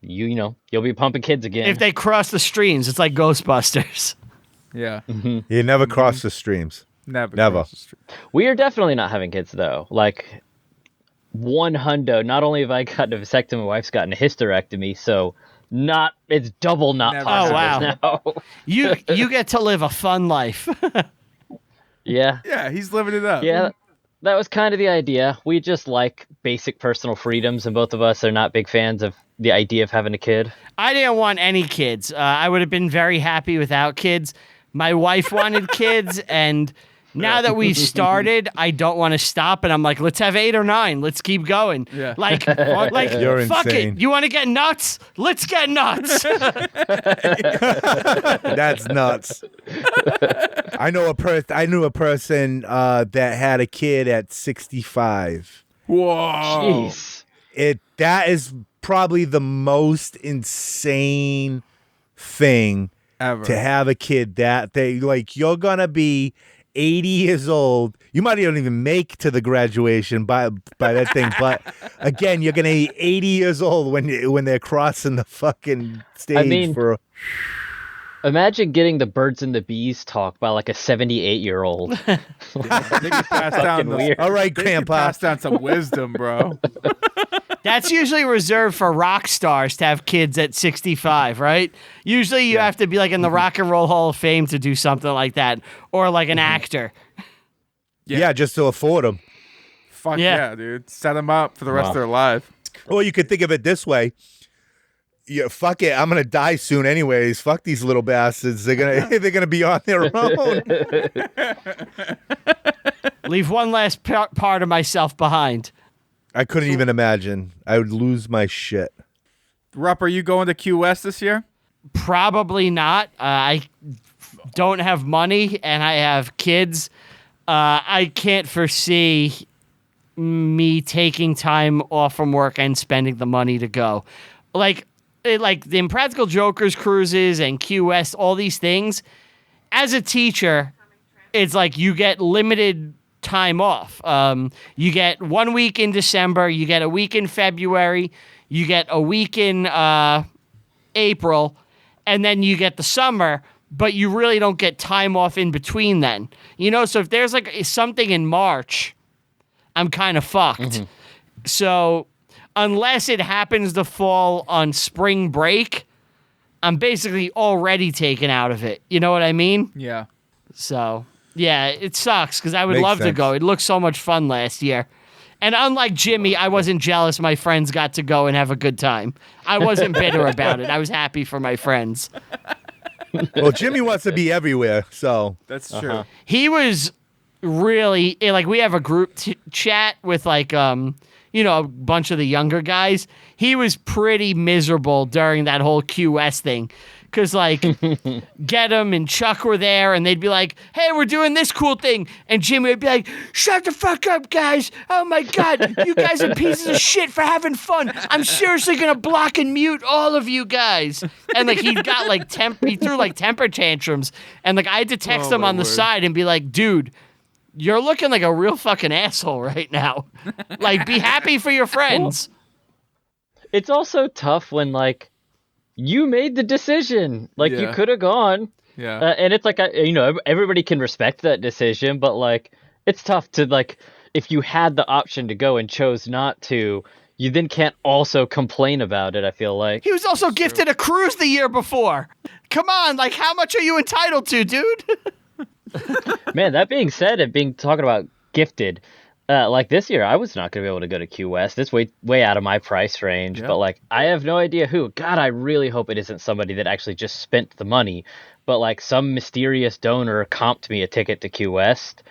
you know, you'll be pumping kids again. If they cross the streams, it's like Ghostbusters. Yeah. You never cross the streams. Never. We are definitely not having kids, though. Like, 100. Not only have I gotten a vasectomy, my wife's gotten a hysterectomy, so it's double not possible. Oh, wow. Now. You get to live a fun life. Yeah. Yeah, he's living it up. Yeah, that was kind of the idea. We just like basic personal freedoms, and both of us are not big fans of the idea of having a kid. I didn't want any kids. I would have been very happy without kids. My wife wanted kids, and now that we've started, I don't want to stop, and I'm like, let's have 8 or 9. Let's keep going. Yeah. Like You're fuck insane. it. You want to get nuts? Let's get nuts. That's nuts. I knew a person that had a kid at 65. Whoa. Jeez. That is probably the most insane thing Ever. to have a kid that they like. You're gonna be 80 years old. You might not even make to the graduation by that thing. But again, you're gonna be 80 years old when they're crossing the fucking stage I mean, for. Imagine getting the birds and the bees talk by like a 78-year-old. They can pass down weird. All right, they can Grandpa. pass down some wisdom, bro. That's usually reserved for rock stars to have kids at 65, right? Usually you have to be like in the Rock and Roll Hall of Fame to do something like that, or like an actor. Yeah, just to afford them. Fuck Yeah. yeah, dude. Set them up for the rest of their life. Or you could think of it this way. Yeah, fuck it. I'm gonna die soon, anyways. Fuck these little bastards. They're gonna be on their own. Leave one last part of myself behind. I couldn't even imagine. I would lose my shit. Rupp, are you going to Q West this year? Probably not. I don't have money and I have kids. I can't foresee me taking time off from work and spending the money to go. Like the Impractical Jokers cruises and Q West, all these things. As a teacher, it's like you get limited time off. You get 1 week in December, you get a week in February, you get a week in April, and then you get the summer, but you really don't get time off in between then. You know, so if there's like something in March, I'm kind of fucked. Mm-hmm. So unless it happens to fall on spring break, I'm basically already taken out of it. You know what I mean? Yeah. So, yeah, it sucks because I would Makes love to sense. go. It looked so much fun last year. And unlike Jimmy, I wasn't jealous my friends got to go and have a good time. I wasn't bitter about it. I was happy for my friends. Well, Jimmy wants to be everywhere, so That's true. He was really, like, we have a group chat with, like, you know, a bunch of the younger guys. He was pretty miserable during that whole QS thing. Because, like, Get 'em and Chuck were there, and they'd be like, hey, we're doing this cool thing. And Jimmy would be like, shut the fuck up, guys. Oh, my God. You guys are pieces of shit for having fun. I'm seriously going to block and mute all of you guys. And, like, he got, like, he threw, like, temper tantrums. And, like, I had to text him my on the word. side and be like, dude, you're looking like a real fucking asshole right now. Like, be happy for your friends. It's also tough when, like, you made the decision. Like, you Yeah. could have gone. Yeah. And it's like, you know, everybody can respect that decision, but, like, it's tough to, like, if you had the option to go and chose not to, you then can't also complain about it, I feel like. He was also gifted a cruise the year before. Come on, like, how much are you entitled to, dude? Man, that being said, talking about gifted, like this year, I was not going to be able to go to Q West. It's way out of my price range. Yeah. But like, I have no idea who. God, I really hope it isn't somebody that actually just spent the money. But like, some mysterious donor comped me a ticket to Q West,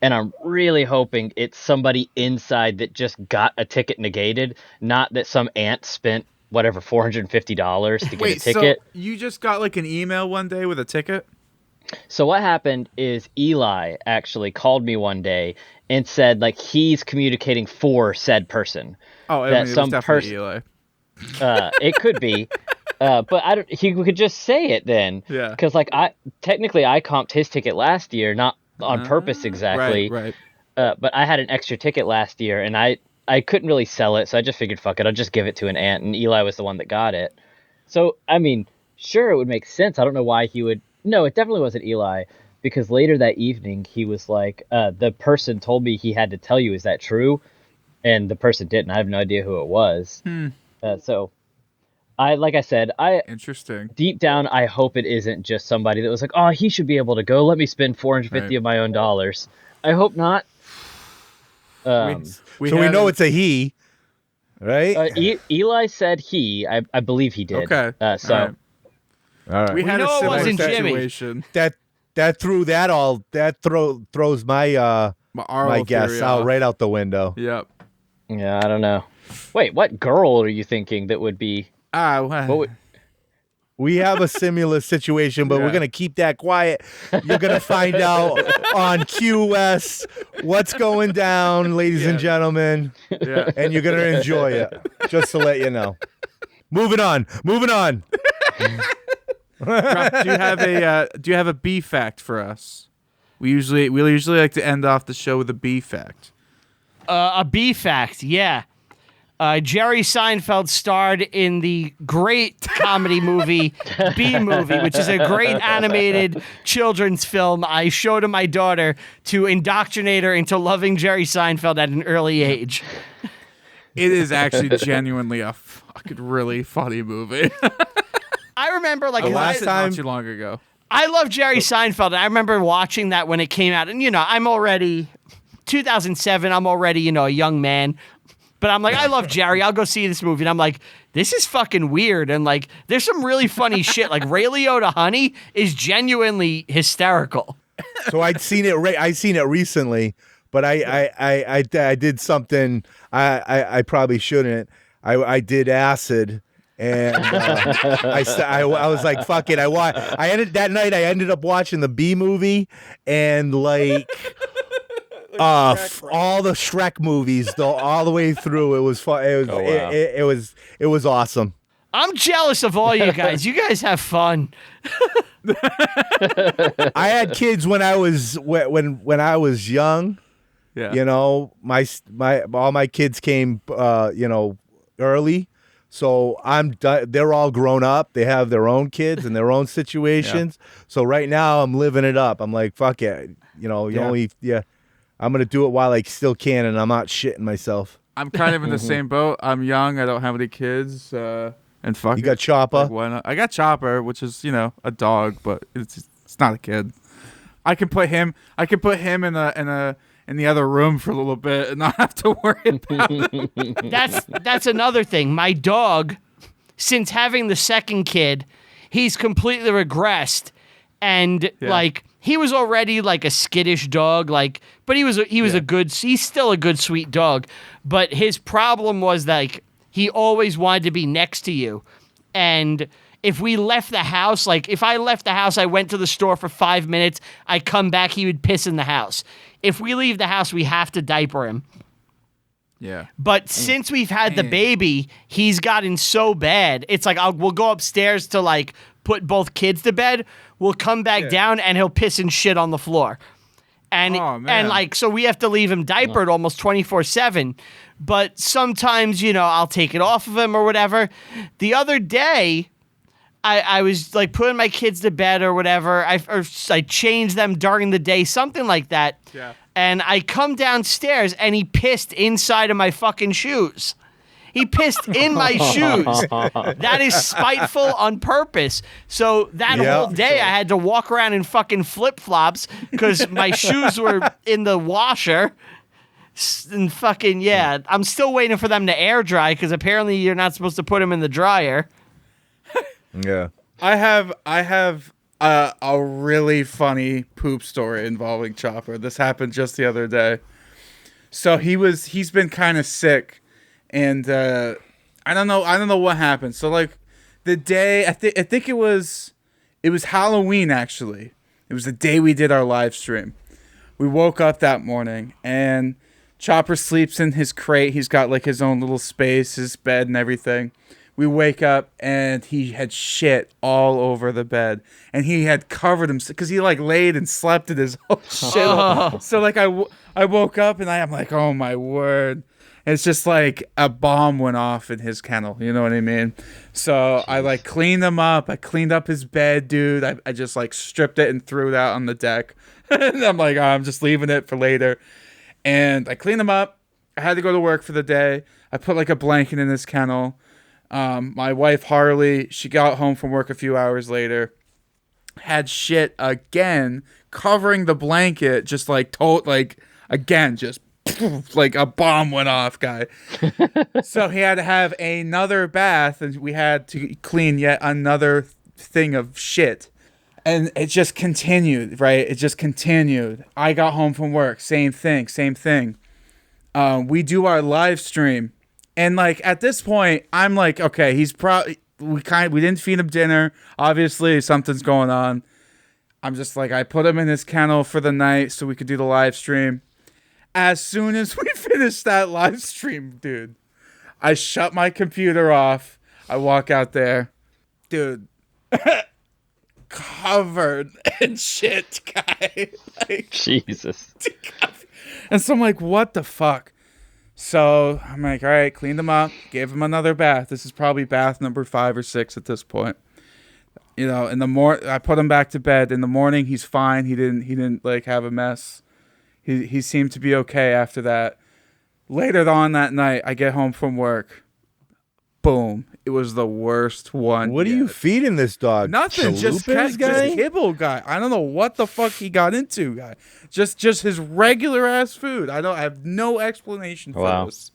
and I'm really hoping it's somebody inside that just got a ticket negated, not that some aunt spent whatever $450 to get Wait, a ticket. so you just got like an email one day with a ticket? So what happened is Eli actually called me one day and said like he's communicating for said person. Oh, I That mean, it was some definitely person- Eli. It could be, but I don't. He could just say it then. Yeah. Because like I comped his ticket last year, not on purpose exactly. Right. But I had an extra ticket last year, and I couldn't really sell it, so I just figured, fuck it, I'll just give it to an aunt, and Eli was the one that got it. So I mean, sure, it would make sense. I don't know why he would. No, it definitely wasn't Eli, because later that evening he was like, the person told me he had to tell you, is that true? And the person didn't. I have no idea who it was. So like I said, Interesting. deep down, I hope it isn't just somebody that was like, oh, he should be able to go. Let me spend $450 Right. of my own dollars. I hope not. so we know it's a he, right? Eli said he. I believe he did. Okay. So All right. All right. We had know a it similar wasn't Jimmy. situation. that throws my Our my whole guess theory out off. right out the window. Yep. yeah, I don't know. Wait, what girl are you thinking that would be? Ah, What would? We have a similar situation, but we're going to keep that quiet. You're going to find out on QS what's going down, ladies and gentlemen. Yeah. And you're going to enjoy it, just to let you know. Moving on. Rob, do you have a B fact for us? We usually like to end off the show with a B fact. A B fact, yeah. Jerry Seinfeld starred in the great comedy movie B Movie, which is a great animated children's film I showed to my daughter to indoctrinate her into loving Jerry Seinfeld at an early age. It is actually genuinely a fucking really funny movie. I remember like The last time not too long ago. I love Jerry Seinfeld, and I remember watching that when it came out. And, I'm already, 2007, I'm already, a young man. But I'm like, I love Jerry. I'll go see this movie. And I'm like, this is fucking weird. And, like, there's some really funny shit. Like, Ray Liotta Honey is genuinely hysterical. So I'd seen it. I seen it recently, but I did something I probably shouldn't. I did acid. And I was like, fuck it. I ended up watching the B Movie and like all the Shrek movies though, all the way through. It was fun. It was awesome. I'm jealous of all you guys. You guys have fun. I had kids when I was young. Yeah. All my kids came early. So they're all grown up. They have their own kids and their own situations. Yeah. So right now I'm living it up. I'm like, fuck it. I'm going to do it while I still can and I'm not shitting myself. I'm kind of in the same boat. I'm young. I don't have any kids. And fuck You got Chopper? Like, why not? I got Chopper, which is, a dog, but it's not a kid. I can put him in the other room for a little bit and not have to worry about it. That's another thing. My dog, since having the second kid, he's completely regressed, and he was already like a skittish dog, but he's still a good sweet dog. But his problem was that he always wanted to be next to you, and if we left the house, if I left the house, I went to the store for 5 minutes, I come back, he would piss in the house. If we leave the house, we have to diaper him. Yeah. But since we've had the baby, he's gotten so bad. It's like we'll go upstairs to put both kids to bed. We'll come back down and he'll piss and shit on the floor. And so we have to leave him diapered almost 24/7. But sometimes, I'll take it off of him or whatever. The other day, I was putting my kids to bed or whatever. I changed them during the day, something like that. Yeah. And I come downstairs and he pissed inside of my fucking shoes. He pissed in my shoes. That is spiteful on purpose. So that whole day I had to walk around in fucking flip-flops because my shoes were in the washer. And fucking, I'm still waiting for them to air dry because apparently you're not supposed to put them in the dryer. Yeah. I have a really funny poop story involving Chopper. This happened just the other day. So he's been kind of sick, and I don't know what happened. So the day I think it was Halloween actually. It was the day we did our live stream. We woke up that morning and Chopper sleeps in his crate. He's got his own little space, his bed and everything. We wake up and he had shit all over the bed, and he had covered himself because he laid and slept in his own shit. Oh. So I woke up and I'm like, oh my word! And it's just a bomb went off in his kennel. You know what I mean? So I cleaned him up. I cleaned up his bed, dude. I just stripped it and threw it out on the deck. And I'm like, oh, I'm just leaving it for later. And I cleaned him up. I had to go to work for the day. I put a blanket in his kennel. My wife Harley, she got home from work a few hours later, had shit again, covering the blanket, just again, just a bomb went off, guy. So he had to have another bath, and we had to clean yet another thing of shit. And it just continued, right? It just continued. I got home from work, same thing. We do our live stream. And at this point, I'm okay, he's probably we didn't feed him dinner. Obviously, something's going on. I'm just like, I put him in his kennel for the night so we could do the live stream. As soon as we finished that live stream, dude, I shut my computer off. I walk out there, dude, covered in shit, guy. Like, Jesus. and so I'm like, what the fuck? So I'm like, all right, cleaned him up, gave him another bath. This is probably bath number 5 or 6 at this point. You know, in the I put him back to bed. In the morning, he's fine. He didn't like have a mess. He seemed to be okay after that. Later on that night, I get home from work. Boom. It was the worst one. What are you feeding this dog? Nothing. Just guy? kibble, guy. I don't know what the fuck he got into, guy. Just his regular ass food. I have no explanation for this.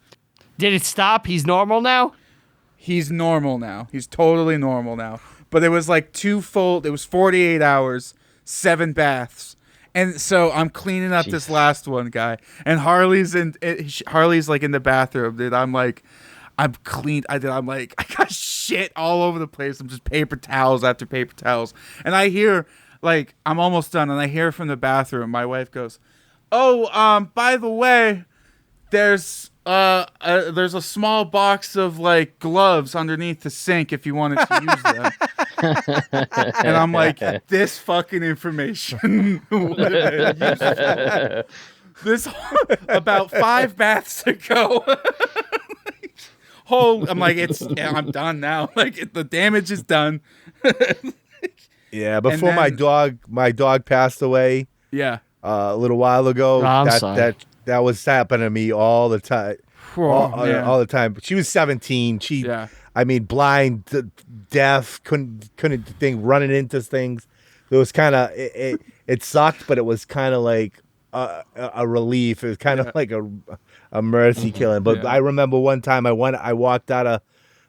Did it stop? He's normal now? He's normal now. He's totally normal now. But it was like it was 48 hours, 7 baths. And so I'm cleaning up this last one, guy. And Harley's like in the bathroom, dude. I'm like, I'm clean. I'm like, I got shit all over the place. I'm just paper towels after paper towels. And I hear, like, I'm almost done. And I hear from the bathroom, my wife goes, "Oh, by the way, there's a small box of like gloves underneath the sink if you wanted to use them." And I'm like, this fucking information would have been useful. This about 5 baths ago. I'm like, I'm done now. Like, the damage is done. Yeah, before my dog passed away. Yeah, a little while ago. That was happening to me all the time. All the time. But she was 17. I mean, blind, deaf, couldn't think, running into things. It was kind of it sucked, but it was kind of like a relief. It was kind of like a mercy killing. But I remember one time I walked out of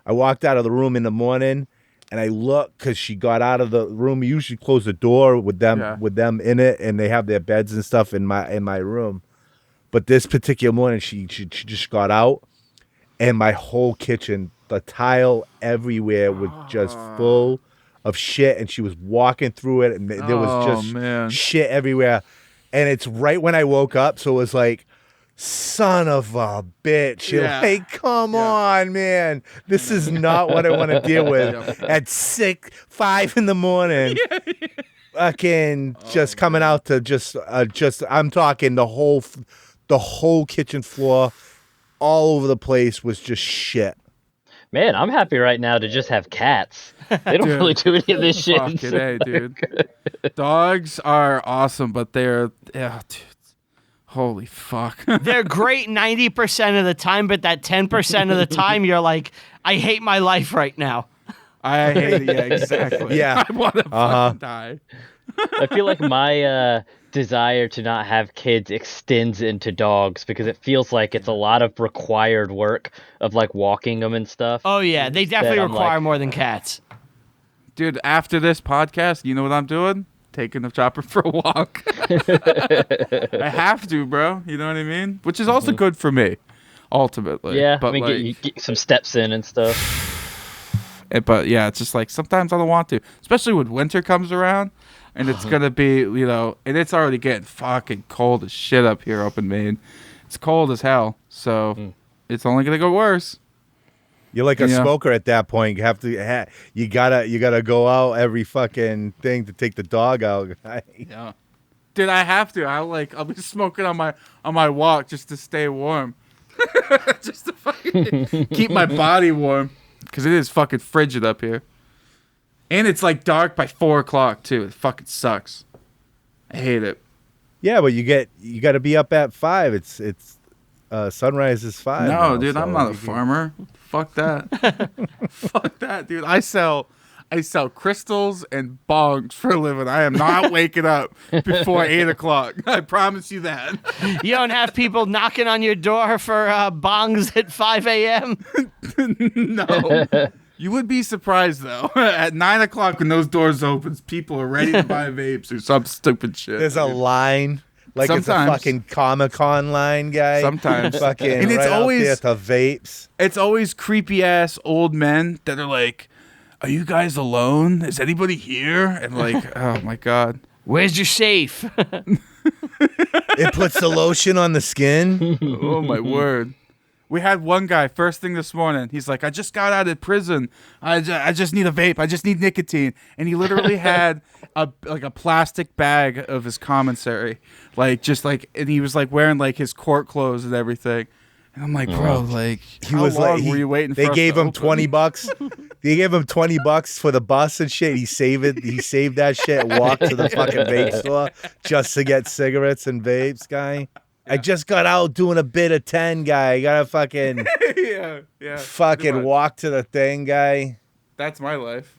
the room in the morning, and I looked because she got out of the room. We usually close the door with them in it, and they have their beds and stuff in my room. But this particular morning, she just got out, and my whole kitchen, the tile everywhere was just full of shit, and she was walking through it, and there was just shit everywhere. And it's right when I woke up, so it was like, son of a bitch. You're like, come on, man. This is not what I want to deal with at 5 in the morning. Fucking just coming out to just I'm talking the whole kitchen floor all over the place was just shit. Man, I'm happy right now to just have cats. They don't really do any of this shit. Fucking A, dude. Dogs are awesome, but dude, holy fuck. They're great 90% of the time, but that 10% of the time, you're like, I hate my life right now. I hate it. Yeah, exactly. Yeah. I want to fucking die. I feel like my desire to not have kids extends into dogs because it feels like it's a lot of required work of like walking them and stuff. Oh yeah, they definitely require more than cats. Dude, after this podcast, you know what I'm doing? Taking the chopper for a walk. I have to, bro. You know what I mean? Which is also good for me, ultimately. Yeah, but I mean, like, get some steps in and stuff. But yeah, it's just like sometimes I don't want to, especially when winter comes around. And it's going to be, and it's already getting fucking cold as shit up here up in Maine. It's cold as hell. So it's only going to go worse. You're like a smoker at that point. You have to, you gotta go out every fucking thing to take the dog out. Yeah. Dude, I have to. I'll be smoking on my walk just to stay warm. Just to fucking keep my body warm. Because it is fucking frigid up here. And it's like dark by 4 o'clock too. It fucking sucks. I hate it. Yeah, but you got to be up at 5. It's sunrise is 5. No, now, dude, so I'm not a farmer. Fuck that. Fuck that, dude. I sell crystals and bongs for a living. I am not waking up before 8 o'clock. I promise you that. You don't have people knocking on your door for bongs at 5 a.m.? No. You would be surprised, though. At 9 o'clock when those doors open, people are ready to buy vapes or some stupid shit. There's a line. Like Sometimes. It's a fucking Comic-Con line, guy. Sometimes. Fucking and it's right always out there to vapes. It's always creepy-ass old men that are like, are you guys alone? Is anybody here? And like, oh my God. Where's your safe? It puts the lotion on the skin. Oh my word. We had one guy first thing this morning. He's like, I just got out of prison. I just need a vape. I just need nicotine. And he literally had a plastic bag of his commissary, and he was like wearing like his court clothes and everything. And I'm like, bro, like, how long were you waiting? They for gave him open? $20. They gave him $20 for the bus and shit. He saved it. He saved that shit and walked to the fucking vape store just to get cigarettes and vapes, guy. I just got out doing a bit of 10, guy. I gotta fucking yeah. fucking walk to the thing, guy. That's my life.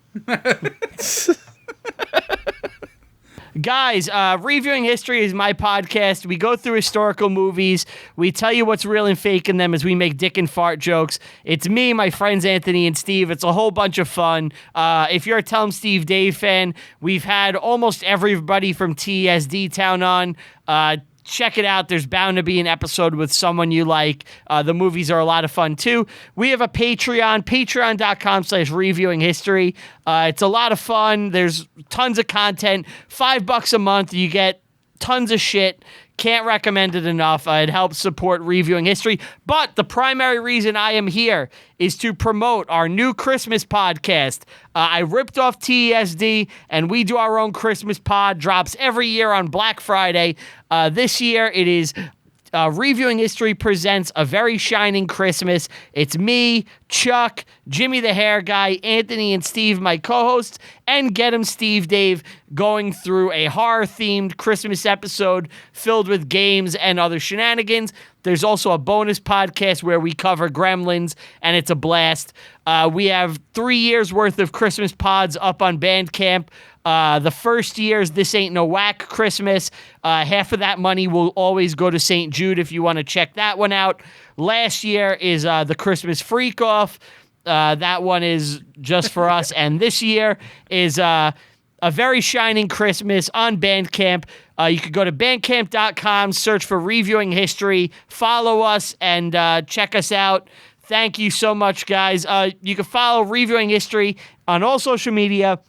Guys, Reviewing History is my podcast. We go through historical movies. We tell you what's real and fake in them as we make dick and fart jokes. It's me, my friends Anthony and Steve. It's a whole bunch of fun. If you're a Tell 'em Steve Dave fan, we've had almost everybody from TSD Town on. Check it out. There's bound to be an episode with someone you like. The movies are a lot of fun, too. We have a Patreon, patreon.com/reviewing history. It's a lot of fun. There's tons of content. $5 a month. You get tons of shit. Can't recommend it enough. It helps support Reviewing History. But the primary reason I am here is to promote our new Christmas podcast. I ripped off TESD, and we do our own Christmas pod. Drops every year on Black Friday. This year, it is Reviewing History presents A Very Shining Christmas. It's me, Chuck, Jimmy the Hair Guy, Anthony, and Steve, my co-hosts, and Get 'em Steve Dave, going through a horror-themed Christmas episode filled with games and other shenanigans. There's also a bonus podcast where we cover Gremlins, and it's a blast. We have 3 years worth of Christmas pods up on Bandcamp. The first year's This Ain't No Whack Christmas. Half of that money will always go to St. Jude if you want to check that one out. Last year is the Christmas Freak Off. That one is just for us. And this year is A Very Shining Christmas on Bandcamp. You could go to bandcamp.com, search for Reviewing History, follow us, and check us out. Thank you so much, guys. You can follow Reviewing History on all social media,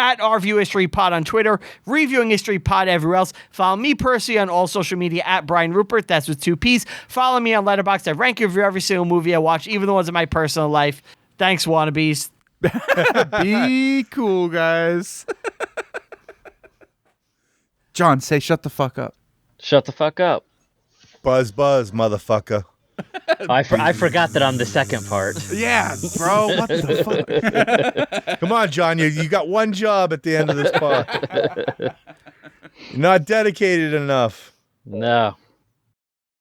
at Review History Pod on Twitter, Reviewing History Pod everywhere else. Follow me personally on all social media at Brian Ruppert. That's with 2 P's. Follow me on Letterboxd. I rank and review every single movie I watch, even the ones in my personal life. Thanks, Wannabeez. Be cool, guys. John, say shut the fuck up. Shut the fuck up. Buzz, buzz, motherfucker. I forgot that I'm the second part. Yeah, bro. What the fuck? Come on, John. You got one job at the end of this part. You're not dedicated enough. No.